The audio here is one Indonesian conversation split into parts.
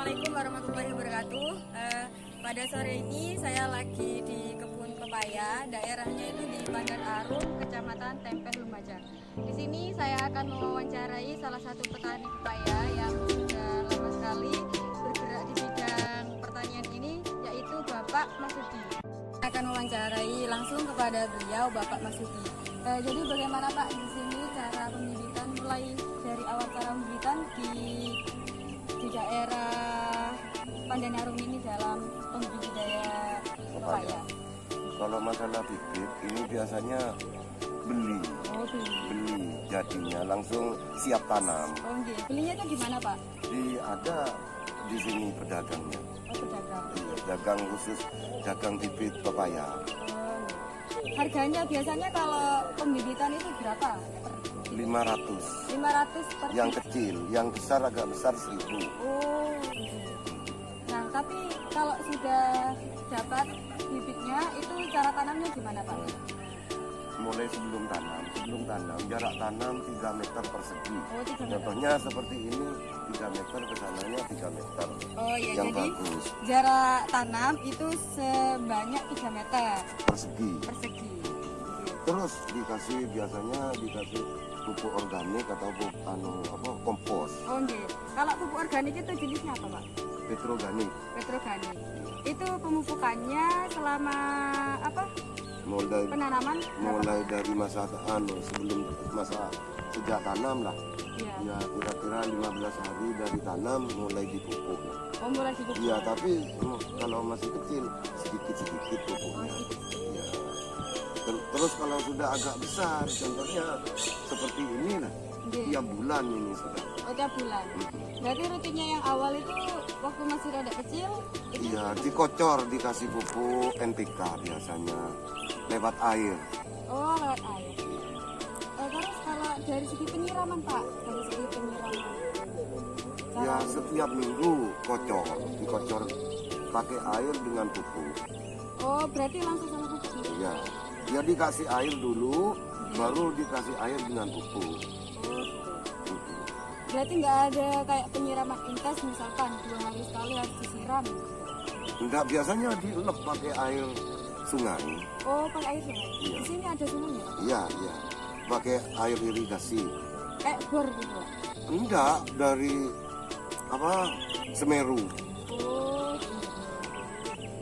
Assalamualaikum warahmatullahi wabarakatuh. Pada sore ini saya lagi di kebun pepaya, daerahnya itu di Pandan Arum, Kecamatan Tempe, Lumajang. Di sini saya akan mewawancarai salah satu petani pepaya yang sudah lama sekali bergerak di bidang pertanian ini, yaitu Bapak Masudi. Saya akan mewawancarai langsung kepada beliau, Bapak Masudi. Jadi bagaimana Pak di sini cara pembibitan, mulai dari awal cara pembibitan di daerah Pandan Arum ini dalam pembudidaya pepaya? Kalau masalah bibit ini biasanya beli jadinya langsung siap tanam. Oh, okay. Belinya itu gimana Pak? Ada di sini pedagangnya. Oh, pedagang. Iya, dagang khusus dagang bibit pepaya. Harganya biasanya kalau pembibitan itu berapa? 500. 500 per Yang kecil, yang besar agak besar 1000. Oh. Nah, tapi kalau sudah dapat bibitnya itu cara tanamnya gimana Pak? Mulai sebelum tanam jarak tanam 3 meter persegi. Oh, 3 meter. Contohnya seperti ini 3 meter kesananya 3 meter. Oh iya, yang jadi bagus jarak tanam itu sebanyak 3 meter persegi. persegi. Terus biasanya dikasih pupuk organik atau kompos. Oh nggih. Kalau pupuk organik itu jenisnya apa Pak? Petroganik. Petroganik. Itu pemupukannya selama apa? Penanaman Mulai dari masa sejak tanam lah. Iya. Ya kira-kira 15 hari dari tanam mulai dipupuk. Oh, mulai dipupuk. Iya, tapi kalau masih kecil sedikit-sedikit pupuknya. Ya. Terus kalau sudah agak besar, contohnya seperti ini lah, tiap bulan ini sudah. Oh, tiap bulan. Berarti rutinnya yang awal itu waktu masih rada kecil itu? Iya, dikocor, dikasih pupuk NPK biasanya lewat air. Oh, lewat air. Terus kalau dari segi penyiraman Pak, dari segi penyiraman. Ya setiap minggu dikocor pakai air dengan pupuk. Oh, berarti langsung sama pupuk? Iya, dia dikasih air dulu, baru dikasih air dengan pupuk. Oh, gitu. Berarti nggak ada kayak penyiraman intens, misalkan 2 hari sekali harus disiram? Enggak, biasanya dielep pakai air sungai. Oh, pakai air sungai? Iya. Di sini ada sungainya? Iya, pakai air irigasi. Bor gitu Pak? Enggak, dari Semeru. Oh, gitu.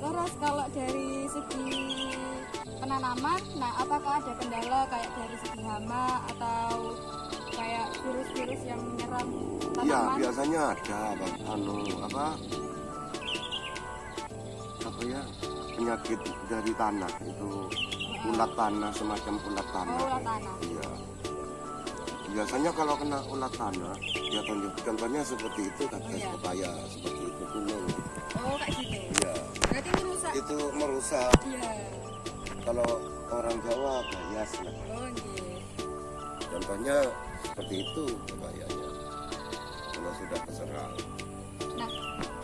Terus kalau dari segi penanaman, nah apakah ada kendala kayak dari segi hama atau kayak virus-virus yang menyerang tanaman? Iya, biasanya ada penyakit dari tanah itu, ulat tanah, semacam ulat tanah. Oh, ulat tanah. Iya. Biasanya kalau kena ulat tanah, ya contohnya seperti itu, kaktus pepaya seperti itu kuning. Oh, kayak gitu. Iya. Berarti merusak. Itu merusak. Iya. Kalau orang Jawa bias lah. Oh, iya. Contohnya seperti itu pepayanya. Kalau sudah keserang. Nah,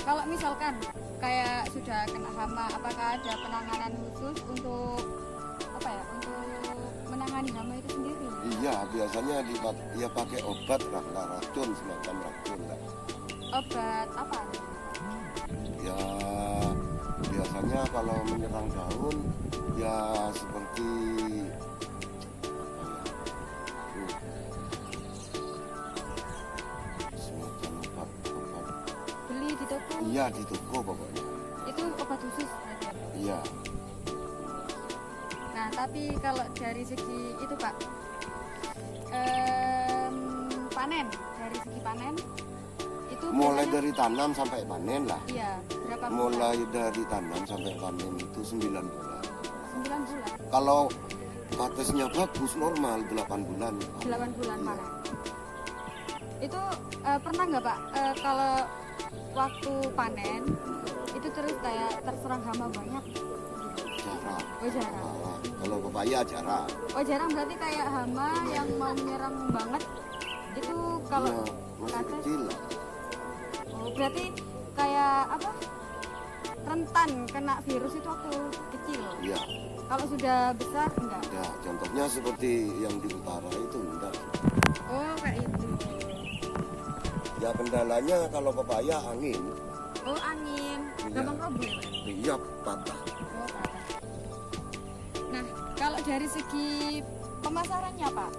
kalau misalkan kayak sudah kena hama, apakah ada penanganan khusus untuk untuk menangani hama itu sendiri? Iya, biasanya pakai obat lah, racun, semacam racun lah. Obat apa? Ya biasanya kalau menyerang daun ya seperti semacam obat. Beli di toko? Iya, di toko pokoknya. Itu obat khusus berarti? Iya. Nah, tapi kalau dari segi itu Pak, panen, dari segi panen itu Mulai biasanya, dari tanam sampai panen lah. iya, berapa bulan? Mulai dari tanam sampai panen itu 9 bulan. 9 bulan? Kalau patesnya bagus normal 8 bulan. 8 bulan panen. Itu pernah nggak Pak, kalau waktu panen itu terus kayak terserang hama banyak? Jarang. Oh, jarang. Kalau pepaya jarang. Oh, jarang, berarti kayak hama yang mau menyerang banget itu kalau Iya, masih kates? kecil lah. Oh, berarti kayak rentan kena virus itu waktu kecil. Iya. Kalau sudah besar enggak? Ya, contohnya seperti yang di utara itu enggak. Oh, kayak itu. Ya kendalanya kalau pepaya angin, Oh, angin. Iya. Gampang roboh ya, Pak? Iya, patah. Oh, patah. Nah, kalau dari segi pemasarannya, Pak?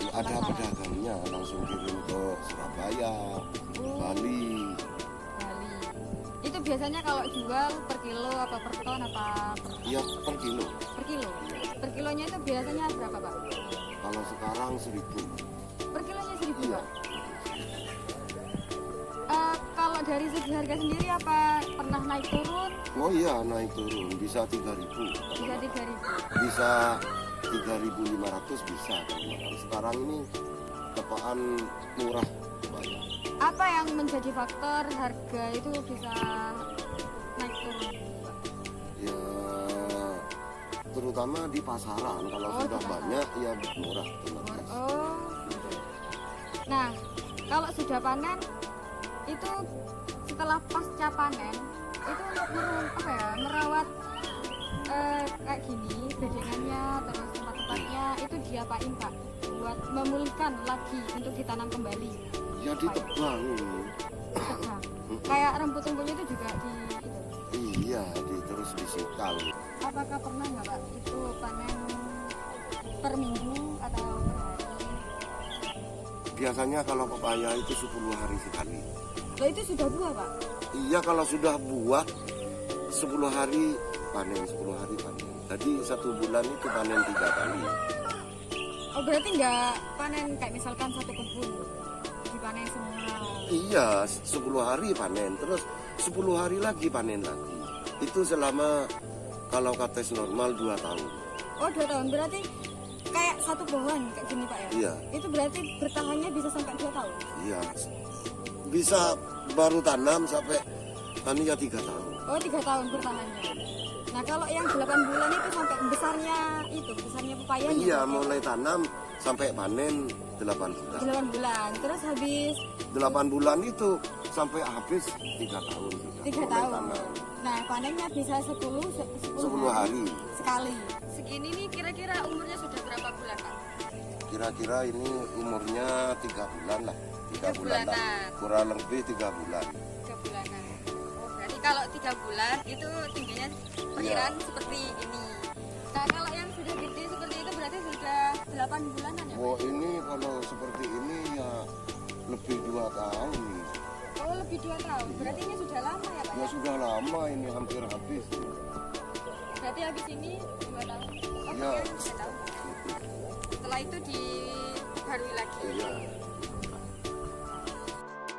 Ada pedagangnya langsung kirim ke Surabaya, Oh, Bali. Bali. Itu biasanya kalau jual per kilo apa per ton apa Iya, per kilo. per kilo? Per kilonya itu biasanya berapa, Pak? Kalau sekarang 1.000. Per kilonya 1.000, Iya. Pak? Kalau dari segi harga sendiri apa pernah naik turun? Oh iya, naik turun bisa 3.000. Bisa 3.000. Bisa 3.500 bisa kalau makan. Sekarang ini tepaan murah banyak. Apa yang menjadi faktor harga itu bisa naik turun, Pak? Ya terutama di pasaran kalau Oh, sudah di pasaran. banyak ya murah otomatis. Oh, gitu. Nah, kalau sudah panen itu setelah pasca panen itu untuk merawat kayak gini bedengannya terus tempat-tempatnya itu diapain, Pak, buat memulihkan lagi untuk ditanam kembali? Ya ditebang ini. Tebang. Kayak rumput-rumputnya itu juga di itu. Iya, terus disikal. Apakah pernah nggak, Pak, itu panen per minggu atau per hari? Biasanya kalau pepaya itu 10 hari sekali. Loh, itu sudah buah, Pak? Iya, kalau sudah buah 10 hari panen, 10 hari panen. Jadi 1 bulan itu panen 3 kali. Oh, berarti nggak panen kayak misalkan satu kebun dipanen semua? Iya, 10 hari panen, terus 10 hari lagi panen lagi. Itu selama kalau kates normal 2 tahun. Oh, 2 tahun. Berarti kayak satu pohon kayak gini, Pak, ya? Iya. Itu berarti bertahannya bisa sampai 2 tahun? Iya, bisa baru tanam sampai tani ya 3 tahun. Oh, 3 tahun bertahannya. Nah, kalau yang 8 bulan itu sampai besarnya pepayanya? Iya, berarti mulai tanam sampai panen 8 bulan. 8 bulan. Terus habis 8 bulan itu sampai habis 3 tahun sudah. 3 mulai tahun. tanam. Nah, panennya bisa 10 hari. sekali. Segini nih kira-kira umurnya sudah berapa bulan, Pak? Kira-kira ini umurnya 3 bulan lah. 3 Tiga bulan lah. bulanan. Kurang lebih 3 bulan. 3 bulanan. Oh, berarti kalau 3 bulan itu tingginya perkiraan seperti ini. Nah, kalau yang sudah gede seperti itu berarti sudah 8 bulanan ya, Pak? Wah, ini kalau seperti ini ya lebih 2 tahun. Oh, lebih 2 tahun. Berarti ini sudah lama ya, Pak? Ya Ya? sudah lama ini hampir habis. Berarti habis ini 2 tahun. Oh, Ya. iya, 2 tahun. Setelah itu dibarui lagi. Iya.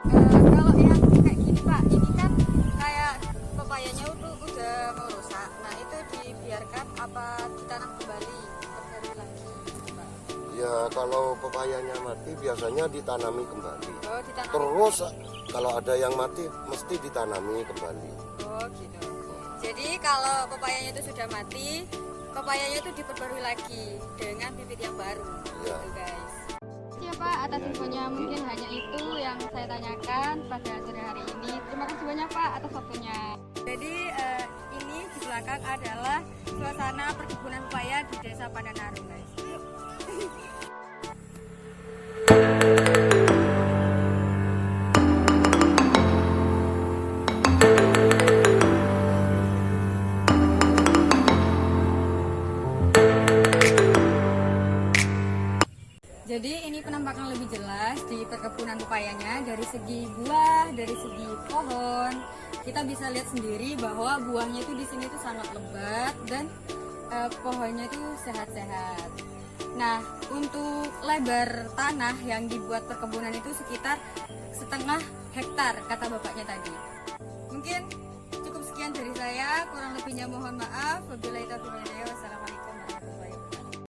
Kalau yang kayak gini, Pak, ini kan kayak pepayanya udah mau rusak. Nah, itu dibiarkan apa ditanam kembali, dibarui lagi, Pak? Ya kalau pepayanya mati biasanya ditanami kembali. Oh, ditanam. Terus kalau ada yang mati mesti ditanami kembali. Oh, gitu. Jadi kalau pepayanya itu sudah mati, pepayanya itu diperbarui lagi dengan bibit yang baru. Ya. Gitu, guys. Ya, Pak, atas infonya mungkin hanya itu yang saya tanyakan pada sore hari ini. Terima kasih banyak, Pak, atas waktunya. Jadi ini di belakang adalah suasana perkebunan pepaya di Desa Pandanarum, guys. Jadi ini penampakan lebih jelas di perkebunan pepayanya dari segi buah, dari segi pohon. Kita bisa lihat sendiri bahwa buahnya itu di sini itu sangat lebat dan pohonnya itu sehat-sehat. Nah, untuk lebar tanah yang dibuat perkebunan itu sekitar 1,5 hektar kata bapaknya tadi. Mungkin cukup sekian dari saya, kurang lebihnya mohon maaf. Wabillahi taufiq wal hidayah. Wassalamualaikum.